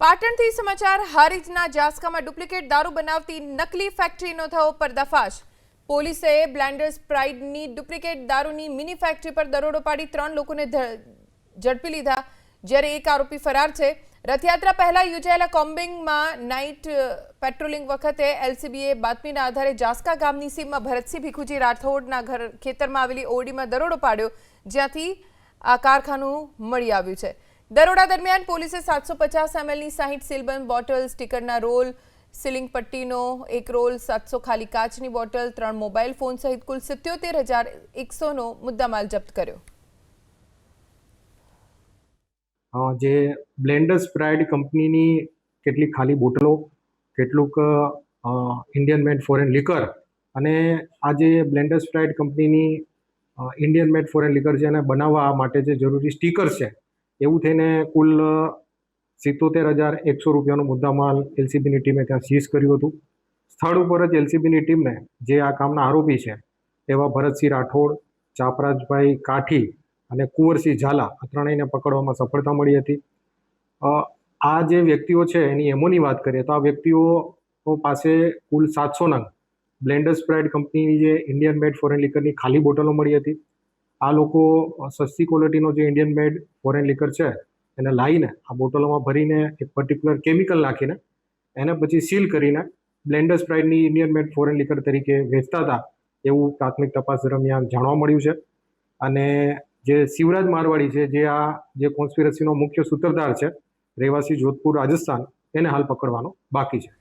પાટણથી સમાચાર હારીજના જાસકામાં ડુપ્લિકેટ દારૂ બનાવતી નકલી ફેક્ટરીનો થયો પર્દાફાશ। પોલીસે બ્લેન્ડર્સ પ્રાઇડની ડુપ્લિકેટ દારૂની મિની ફેક્ટરી પર દરોડો પાડી 3 લોકોને ઝડપી લીધા, જ્યારે એક આરોપી ફરાર છે। રથયાત્રા પહેલા યોજાયેલા કોમ્બિંગમાં નાઇટ પેટ્રોલિંગ વખતે એલસીબીએ બાતમીના આધારે જાસકા ગામની સીમમાં ભરતસિંહ ભીખુજી રાઠોડના ખેતરમાં આવેલી ઓરડીમાં દરોડો પાડ્યો, જ્યાંથી આ કારખાનું મળી આવ્યું છે। દરોડા દરમિયાન પોલીસે 750 mlની 60 સીલબંધ બોટલ, સ્ટીકરના રોલ, સીલિંગ પટ્ટીનો એક રોલ, 700 ખાલી કાચની બોટલ, 3 મોબાઈલ ફોન સહિત કુલ 77,100નો મુદ્દામાલ જપ્ત કર્યો। જે બ્લેન્ડર્સ પ્રાઇડ કંપનીની કેટલીક ખાલી બોટલો, કેટલુંક ઇન્ડિયન મેડ ફોરેન લિકર અને આ જે બ્લેન્ડર્સ પ્રાઇડ કંપનીની ઇન્ડિયન મેડ ફોરેન લિકર છે એને બનાવવા માટે જે જરૂરી સ્ટીકર્સ છે, એવું થઈને કુલ 77,100 રૂપિયાનો મુદ્દામાલ એલસીબીની ટીમે ત્યાં સીઝ કર્યું હતું। સ્થળ ઉપર જ એલસીબીની ટીમને જે આ કામના આરોપી છે એવા ભરતસિંહ રાઠોડ, ચાપરાજભાઈ કાઠી અને કુંવરસિંહ ઝાલા આ ત્રણેયને પકડવામાં સફળતા મળી હતી। આ જે વ્યક્તિઓ છે એની એમોની વાત કરીએ તો આ વ્યક્તિઓ પાસે કુલ 700 નંગ બ્લેન્ડર્સ પ્રાઇડ કંપનીની જે ઇન્ડિયન મેડ ફોરેન લિકરની ખાલી બોટલો મળી હતી। આ લોકો સસ્તી ક્વોલિટીનો જે ઇન્ડિયન મેડ ફોરેન લિકર છે એને લાવીને આ બોટલોમાં ભરીને એક પર્ટિક્યુલર કેમિકલ નાખીને એને પછી સીલ કરીને બ્લેન્ડર્સ પ્રાઇડની ઇન્ડિયન મેડ ફોરેન લિકર તરીકે વેચતા હતા એવું પ્રાથમિક તપાસ દરમિયાન જાણવા મળ્યું છે। અને જે શિવરાજ મારવાડી છે, જે કોન્સ્પિરસીનો મુખ્ય સૂત્રધાર છે, રહેવાસી જોધપુર રાજસ્થાન, એને હાલ પકડવાનો બાકી છે।